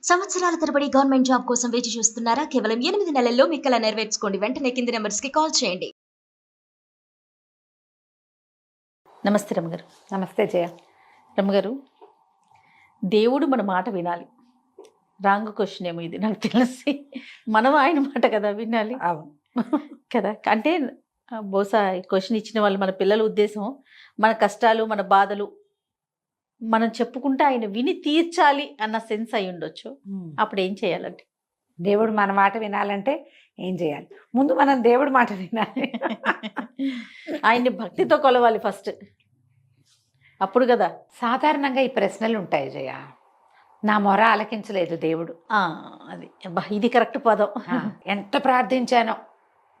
సంవత్సరాల తరబడి government job కోసం వేచి చూస్తున్నారా? కేవలం 8 నెలల్లో మీ కల నెరవేర్చుకోండి. వెంటనే కింది నంబర్స్‌కి కాల్ చేయండి. నమస్తే రమ్మగారు. నమస్తే జయ. రమ్మగారు, దేవుడు మన మాట వినాలి. రాంగ్ క్వశ్చన్ ఏమో ఇది నాకు తెలిసి. మనం ఆయన మాట కదా వినాలి అవును కదా. అంటే బహుశా ఈ క్వశ్చన్ ఇచ్చిన వాళ్ళు మన పిల్లల ఉద్దేశం మన కష్టాలు మన బాధలు మనం చెప్పుకుంటే ఆయన విని తీర్చాలి అన్న సెన్స్ అయి ఉండొచ్చు. అప్పుడు ఏం చేయాలంటే దేవుడు మన మాట వినాలంటే ఏం చేయాలి? ముందు మనం దేవుడి మాట వినాలి. ఆయన్ని భక్తితో కొలవాలి ఫస్ట్, అప్పుడు కదా. సాధారణంగా ఈ ప్రశ్నలు ఉంటాయి జయ. నా మొర ఆలకించలేదు దేవుడు. అది ఇది కరెక్ట్ పదం. ఎంత ప్రార్థించానో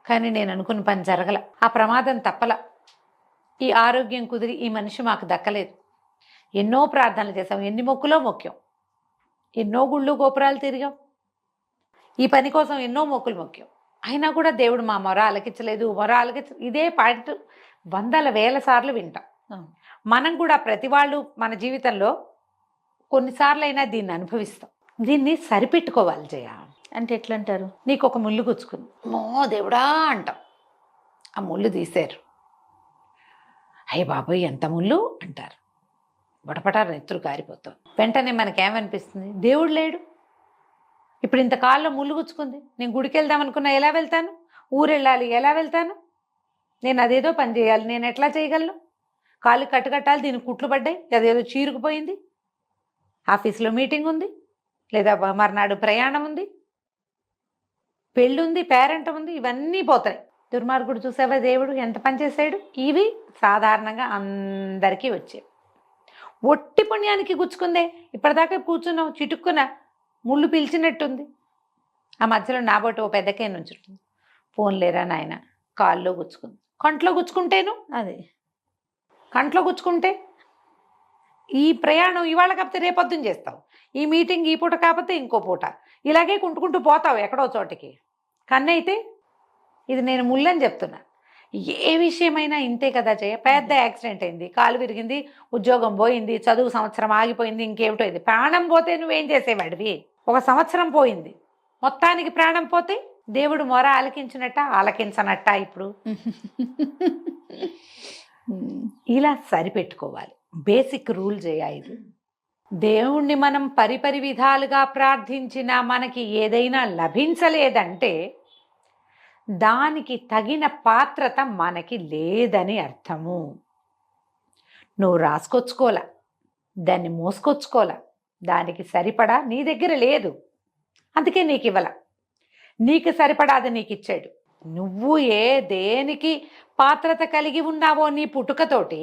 కానీ నేను అనుకున్న పని జరగల, ఆ ప్రమాదం తప్పల, ఈ ఆరోగ్యం కుదిరి ఈ మనిషి మాకు దక్కలేదు. ఎన్నో ప్రార్థనలు చేసాం, ఎన్ని మొక్కులో మొక్కాం, ఎన్నో గుళ్ళు గోపురాలు తిరిగాం, ఈ పని కోసం ఎన్నో మొక్కులు మొక్కాం. అయినా కూడా దేవుడు మా మొర ఆలకించలేదు, ఇదే పాయింట్ వందల వేల సార్లు వింటాం. మనం కూడా ప్రతి వాళ్ళు మన జీవితంలో కొన్నిసార్లు అయినా దీన్ని అనుభవిస్తాం. దీన్ని సరిపెట్టుకోవాలి జయ. అంటే ఎట్లా అంటారు? నీకు ఒక ముళ్ళు గుచ్చుకుంది, మో దేవుడా అంటాం, ఆ ముళ్ళు తీశారు, అయ్య బాబోయ్ ఎంత ముళ్ళు అంటారు, బొటపటారు నెత్తురు కారిపోతాం. వెంటనే మనకేమనిపిస్తుంది? దేవుడు లేడు, ఇప్పుడు ఇంత కాళ్ళలో ముళ్ళు గుచ్చుకుంది, నేను గుడికి వెళ్దాం అనుకున్నా ఎలా వెళ్తాను, ఊరు వెళ్ళాలి ఎలా వెళ్తాను, నేను అదేదో పని చేయాలి నేను ఎట్లా చేయగలను, కాళ్ళు కట్టుకట్టాలి దీనికి కుట్లు పడ్డాయి, అదేదో చీరుకుపోయింది, ఆఫీస్లో మీటింగ్ ఉంది, లేదా మర్నాడు ప్రయాణం ఉంది, పెళ్ళుంది, పేరెంట్ ఉంది, ఇవన్నీ పోతాయి. దుర్మార్గుడు చూసావా దేవుడు ఎంత పని చేశాడు. ఇవి సాధారణంగా అందరికీ వచ్చాయి. ఒట్టి పుణ్యానికి గుచ్చుకుందే, ఇప్పటిదాకా కూర్చున్నావు, చిటుక్కున ముళ్ళు పిలిచినట్టుంది, ఆ మధ్యలో నాబోటి ఓ పెద్దకే నుంచుంటుంది, పోన్లేరా నాయన కాల్లో గుచ్చుకుంది, కంట్లో గుచ్చుకుంటేను అదే కంట్లో గుచ్చుకుంటే ఈ ప్రయాణం ఇవాళ కాకపోతే రేపొద్దున చేస్తావు, ఈ మీటింగ్ ఈ పూట కాకపోతే ఇంకో పూట, ఇలాగే కుంటుకుంటూ పోతావు ఎక్కడో చోటికి. కన్నైతే ఇది నేను ముళ్ళని చెప్తున్నా. ఏ విషయమైనా ఇంతే కదా జయ. పెద్ద యాక్సిడెంట్ అయింది, కాలు విరిగింది, ఉద్యోగం పోయింది, చదువు సంవత్సరం ఆగిపోయింది, ఇంకేమిటో అయింది, ప్రాణం పోతే నువ్వేం చేసేవాడివి? ఒక సంవత్సరం పోయింది, మొత్తానికి ప్రాణం పోతే దేవుడు మొర ఆలకించినట్ట ఆలకించనట్ట? ఇప్పుడు ఇలా సరిపెట్టుకోవాలి. బేసిక్ రూల్ చేయ ఇది. దేవుణ్ణి మనం పరిపరి విధాలుగా ప్రార్థించినా మనకి ఏదైనా లభించలేదంటే దానికి తగిన పాత్రత మనకి లేదని అర్థము. నువ్వు రాసుకొచ్చుకోలా, దాన్ని మోసుకొచ్చుకోలా, దానికి సరిపడా నీ దగ్గర లేదు, అందుకే నీకు ఇవ్వాల. నీకు సరిపడాది నీకు ఇచ్చాడు. నువ్వు దేనికి పాత్రత కలిగి ఉన్నావో నీ పుట్టుకతోటి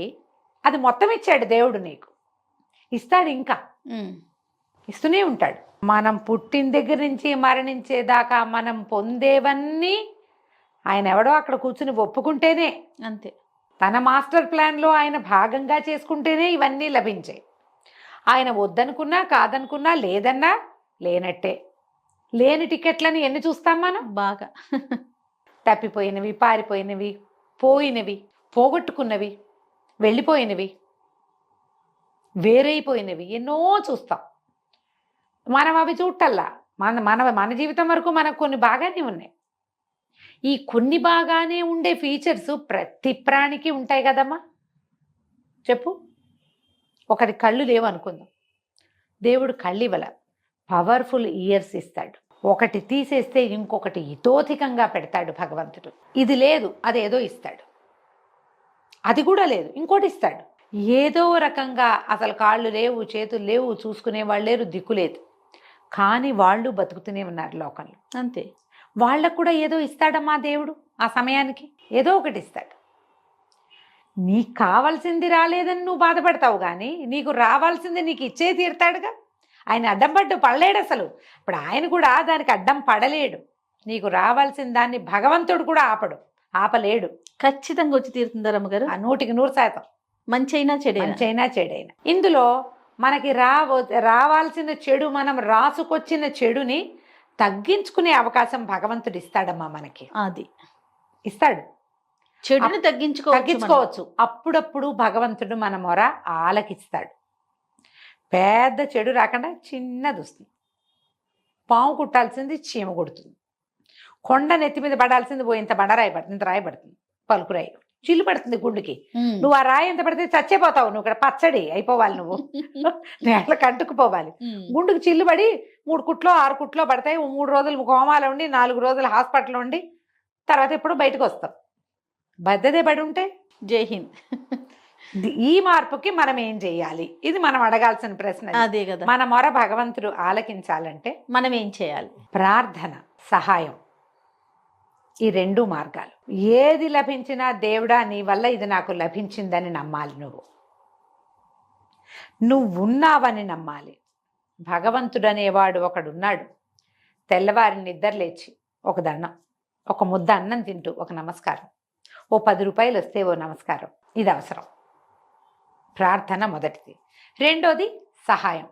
అది మొత్తం ఇచ్చాడు దేవుడు. నీకు ఇస్తాడు, ఇంకా ఇస్తూనే ఉంటాడు. మనం పుట్టిన దగ్గర నుంచి మరణించేదాకా మనం పొందేవన్నీ ఆయన ఎవడో అక్కడ కూర్చుని ఒప్పుకుంటేనే, అంతే, తన మాస్టర్ ప్లాన్లో ఆయన భాగంగా చేసుకుంటేనే ఇవన్నీ లభించాయి. ఆయన వద్దనుకున్నా కాదనుకున్నా లేదన్నా లేనట్టే. లేని టికెట్లని ఎన్ని చూస్తాం మనం? బాగా తప్పిపోయినవి, పారిపోయినవి, పోయినవి, పోగొట్టుకున్నవి, వెళ్ళిపోయినవి, వేరైపోయినవి ఎన్నో చూస్తాం. మనం అవి చూడటల్లా. మన జీవితం వరకు మనకు కొన్ని బాగానే ఉన్నాయి. ఈ కొన్ని బాగానే ఉండే ఫీచర్స్ ప్రతి ప్రాణికి ఉంటాయి కదమ్మా. చెప్పు, ఒకటి కళ్ళు లేవు అనుకుందాం, దేవుడు కళ్ళు ఇవ్వల, పవర్ఫుల్ ఇయర్స్ ఇస్తాడు. ఒకటి తీసేస్తే ఇంకొకటి ఇతోధికంగా పెడతాడు భగవంతుడు. ఇది లేదు అదేదో ఇస్తాడు, అది కూడా లేదు ఇంకోటి ఇస్తాడు. ఏదో రకంగా అసలు కాళ్ళు లేవు, చేతులు లేవు, చూసుకునే వాళ్ళు లేరు, దిక్కు లేదు, కానీ వాళ్ళు బతుకుతూనే ఉన్నారు లోకంలో. అంతే, వాళ్ళకు కూడా ఏదో ఇస్తాడమ్మా దేవుడు. ఆ సమయానికి ఏదో ఒకటి ఇస్తాడు. నీకు కావాల్సింది రాలేదని నువ్వు బాధపడతావు, కానీ నీకు రావాల్సింది నీకు ఇచ్చే తీరుతాడుగా. ఆయన అడ్డం పడలేడు అసలు. ఇప్పుడు ఆయన కూడా దానికి అడ్డం పడలేడు. నీకు రావాల్సిన దాన్ని భగవంతుడు కూడా ఆపలేడు. ఖచ్చితంగా వచ్చి తీరుతుందా రమ్మగారు? 100% మంచి అయినా చెడైనా. ఇందులో మనకి రావాల్సిన చెడు, మనం రాసుకొచ్చిన చెడుని తగ్గించుకునే అవకాశం భగవంతుడు ఇస్తాడమ్మా మనకి. అది ఇస్తాడు, చెడుని తగ్గించుకోవచ్చు. అప్పుడప్పుడు భగవంతుడు మన మొర ఆలకిస్తాడు. పెద్ద చెడు రాకుండా చిన్నది వస్తుంది. పాము కుట్టాల్సింది చీమ కుడుతుంది. కొండ నెత్తి మీద పడాల్సింది ఇంత బండరాయి పడుతుంది, ఇంత రాయి పడుతుంది, పలుకురాయి చిల్లు పడుతుంది గుండెకి. నువ్వు ఆ రాయి ఎంత పడితే చచ్చిపోతావు, నువ్వు ఇక్కడ పచ్చడి అయిపోవాలి, నువ్వు నేలకు అంటుకుపోవాలి. గుండెకి చిల్లు పడి 3 కుట్లో 6 కుట్లో పడతాయి. 3 రోజులు కోమాలో ఉండి 4 రోజులు హాస్పిటల్ ఉండి తర్వాత ఎప్పుడు బయటకు వస్తాం. బద్దదే పడి ఉంటే. జై హింద్. ఈ మార్పుకి మనం ఏం చెయ్యాలి? ఇది మనం అడగాల్సిన ప్రశ్న. అదే కదా. మన మొర భగవంతుడు ఆలకించాలంటే మనం ఏం చేయాలి? ప్రార్థన, సహాయం, ఈ 2 మార్గాలు. ఏది లభించినా దేవుడా నీ వల్ల ఇది నాకు లభించిందని నమ్మాలి. నువ్వు ఉన్నావని నమ్మాలి. భగవంతుడు అనేవాడు ఒకడున్నాడు. తెల్లవారి నిద్ర లేచి ఒక దండం, ఒక ముద్ద అన్నం తింటూ ఒక నమస్కారం, ఓ 10 రూపాయలు వస్తే ఓ నమస్కారం, ఇది అవసరం. ప్రార్థన మొదటిది. రెండోది సహాయం.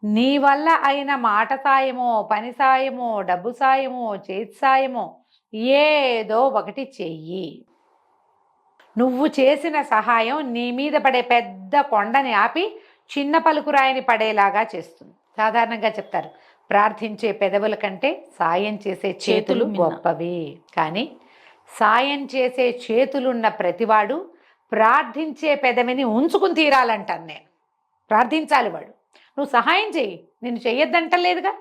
నీ వల్ల అయిన మాట సాయమో, పని సాయమో, డబ్బు సాయమో, చేతి సాయమో ఏదో ఒకటి చెయ్యి. నువ్వు చేసిన సహాయం నీ మీద పడే పెద్ద కొండని ఆపి చిన్న పలుకురాయిని పడేలాగా చేస్తుంది. సాధారణంగా చెప్తారు, ప్రార్థించే పెదవుల కంటే సాయం చేసే చేతులు గొప్పవి. కానీ సాయం చేసే చేతులున్న ప్రతివాడు ప్రార్థించే పెదవిని ఉంచుకుని తీరాలంటాను నేను. ప్రార్థించాలి వాడు. నువ్వు సహాయం చెయ్యి, నేను చెయ్యొద్దంటలేదుగా.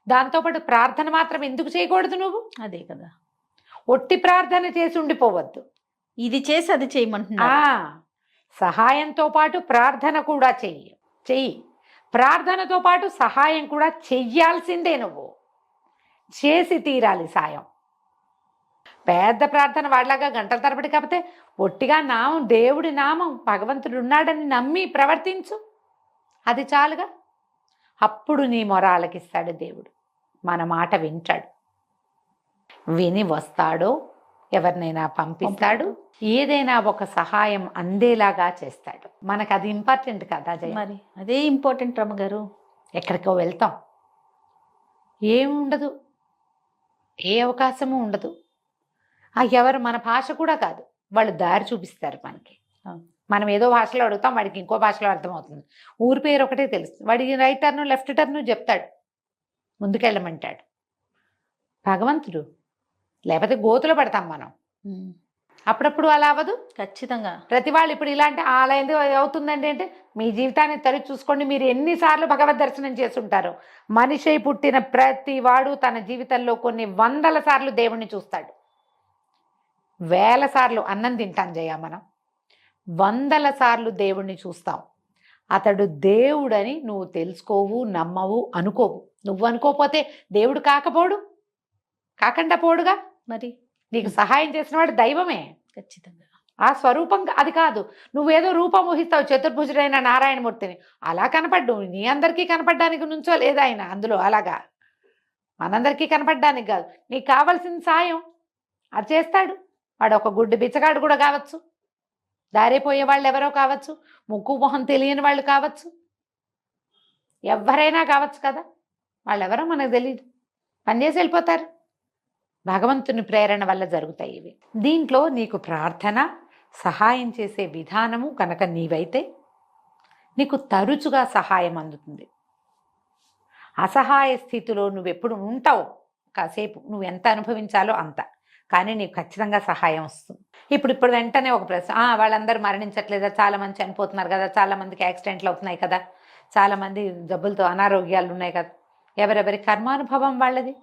దాంతోపాటు ప్రార్థన మాత్రం ఎందుకు చేయకూడదు నువ్వు? అదే కదా. ఒట్టి ప్రార్థన చేసి ఉండిపోవద్దు. ఇది చేసి అది చేయమంటున్నా. సహాయంతో పాటు ప్రార్థన కూడా చెయ్యి. ప్రార్థనతో పాటు సహాయం కూడా చెయ్యాల్సిందే. నువ్వు చేసి తీరాలి సాయం. పెద్ద ప్రార్థన వాడిలాగా గంటల తరబడి కాకపోతే ఒట్టిగా నామం, దేవుడి నామం, భగవంతుడు ఉన్నాడని నమ్మి ప్రవర్తించు, అది చాలుగా. అప్పుడు నీ మొర ఆలకిస్తాడు దేవుడు. మన మాట వింటాడు, విని వస్తాడో ఎవరినైనా పంపిస్తాడు, ఏదైనా ఒక సహాయం అందేలాగా చేస్తాడు. మనకు అది ఇంపార్టెంట్ కదా జయ? మరి అదే ఇంపార్టెంట్ రమ్మగారు. ఎక్కడికో వెళ్తాం, ఏముండదు, ఏ అవకాశము ఉండదు. ఎవరు మన భాష కూడా కాదు, వాళ్ళు దారి చూపిస్తారు మనకి. మనం ఏదో భాషలో అడుగుతాం, వాడికి ఇంకో భాషలో అర్థమవుతుంది. ఊరి పేరు ఒకటే తెలుస్తుంది, వాడికి రైట్ టర్ను లెఫ్ట్ టర్ను చెప్తాడు, ముందుకెళ్ళమంటాడు. భగవంతుడు. లేకపోతే గోతులో పడతాం మనం. అప్పుడప్పుడు అలా అవ్వదు. ఖచ్చితంగా. ప్రతి వాళ్ళు ఇప్పుడు ఇలాంటి అలా ఎందుకు అవుతుందండి అంటే, మీ జీవితాన్ని తరిచి చూసుకోండి. మీరు ఎన్నిసార్లు భగవద్ దర్శనం చేస్తుంటారు. మనిషి పుట్టిన ప్రతి వాడు తన జీవితంలో కొన్ని 100ల సార్లు దేవుణ్ణి చూస్తాడు. 1000 సార్లు అన్నం తింటాం జయ, మనం 100ల సార్లు దేవుణ్ణి చూస్తాం. అతడు దేవుడని నువ్వు తెలుసుకోవు, నమ్మవు, అనుకోవు. నువ్వు అనుకోపోతే దేవుడు కాకుండా పోడుగా. మరి నీకు సహాయం చేసిన వాడు దైవమే. ఖచ్చితంగా ఆ స్వరూపం అది కాదు. నువ్వేదో రూపం ఊహిస్తావు, చతుర్భుజుడైన నారాయణమూర్తిని. అలా కనపడ్డు, నీ అందరికీ కనపడడానికి నుంచో లేదా ఆయన అందులో. అలాగా మనందరికీ కనపడడానికి కాదు, నీకు కావాల్సిన సాయం అది చేస్తాడు. వాడు ఒక గుడ్డి బిచ్చగాడు కూడా కావచ్చు, దారిపోయే వాళ్ళు ఎవరో కావచ్చు, ముక్కు మొహం తెలియని వాళ్ళు కావచ్చు, ఎవరైనా కావచ్చు కదా. వాళ్ళెవరో మనకు తెలియదు, పనిచేసి వెళ్ళిపోతారు. భగవంతుని ప్రేరణ వల్ల జరుగుతాయి ఇవి. దీంట్లో నీకు ప్రార్థన, సహాయం చేసే విధానము కనుక నీవైతే నీకు తరచుగా సహాయం అందుతుంది. అసహాయ స్థితిలో నువ్వెప్పుడు ఉంటావు, కాసేపు నువ్వు ఎంత అనుభవించాలో అంత, కానీ నీకు ఖచ్చితంగా సహాయం వస్తుంది. ఇప్పుడు వెంటనే ఒక ప్రశ్న, వాళ్ళందరూ మరణించట్లేదా? చాలా మంది చనిపోతున్నారు కదా, చాలా మందికి యాక్సిడెంట్లు అవుతున్నాయి కదా, చాలా మంది జబ్బులతో అనారోగ్యాలు ఉన్నాయి కదా. ఎవరెవరి కర్మానుభవం వాళ్ళది.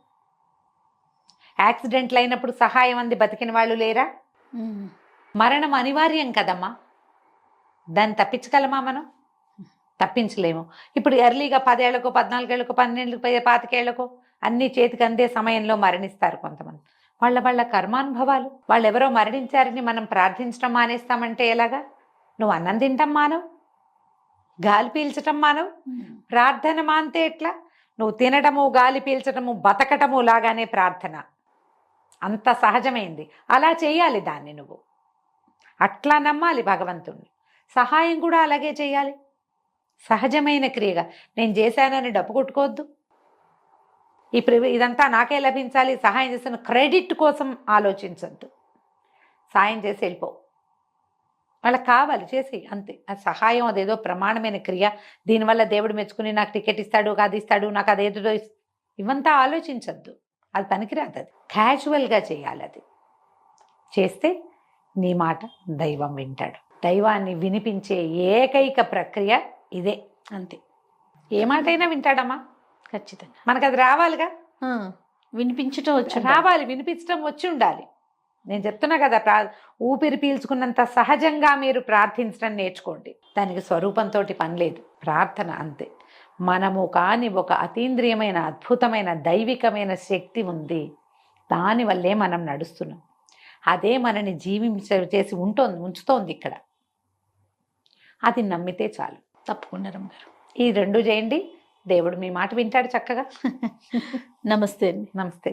యాక్సిడెంట్లు అయినప్పుడు సహాయం అంది బతికిన వాళ్ళు లేరా? మరణం అనివార్యం కదమ్మా, దాన్ని తప్పించగలమా మనం? తప్పించలేము. ఇప్పుడు ఎర్లీగా 10 ఏళ్లకో 14 ఏళ్లకో 12 ఏళ్లకో 25 ఏళ్లకో అన్ని చేతికి అందే సమయంలో మరణిస్తారు కొంతమంది. వాళ్ళ కర్మానుభవాలు. వాళ్ళు ఎవరో మరణించారని మనం ప్రార్థించడం మానేస్తామంటే ఎలాగా? నువ్వు అన్నం తింటాం మానవు, గాలి పీల్చటం మానవు, ప్రార్థన మాంతే ఎట్లా? నువ్వు తినడము, గాలి పీల్చటము, బతకటము లాగానే ప్రార్థన. అంత సహజమైంది. అలా చేయాలి దాన్ని, నువ్వు అట్లా నమ్మాలి భగవంతుణ్ణి. సహాయం కూడా అలాగే చేయాలి, సహజమైన క్రియగా. నేను చేశానని డబ్బు కొట్టుకోవద్దు. ఇప్పుడు ఇదంతా నాకే లభించాలి, సహాయం చేసిన క్రెడిట్ కోసం ఆలోచించద్దు. సాయం చేసి వెళ్ళిపో, వాళ్ళకి కావాలి చేసి అంతే. ఆ సహాయం అదేదో ప్రమాణమైన క్రియ, దీనివల్ల దేవుడు మెచ్చుకుని నాకు టికెట్ ఇస్తాడు, అది ఇస్తాడు, నాకు అదేదో ఇవంతా ఆలోచించద్దు, అది పనికిరాదు. అది క్యాజువల్గా చేయాలి. అది చేస్తే నీ మాట దైవం వింటాడు. దైవాన్ని వినిపించే ఏకైక ప్రక్రియ ఇదే. అంతే, ఏ మాట అయినా వింటాడమ్మా, ఖచ్చితంగా. మనకు అది రావాలిగా. వినిపించటం వచ్చి రావాలి, వినిపించడం వచ్చి ఉండాలి. నేను చెప్తున్నా కదా, ఊపిరి పీల్చుకున్నంత సహజంగా మీరు ప్రార్థించడం నేర్చుకోండి. దానికి స్వరూపంతో పని లేదు, ప్రార్థన అంతే. మనము కాని ఒక అతీంద్రియమైన అద్భుతమైన దైవికమైన శక్తి ఉంది, దానివల్లే మనం నడుస్తున్నాం. అదే మనని చేసి ఉంచుతోంది ఇక్కడ. అది నమ్మితే చాలు. తప్పకుండా రమ్మగారు, ఈ రెండు చేయండి, దేవుడు మీ మాట వింటాడు చక్కగా. నమస్తే అండి. నమస్తే.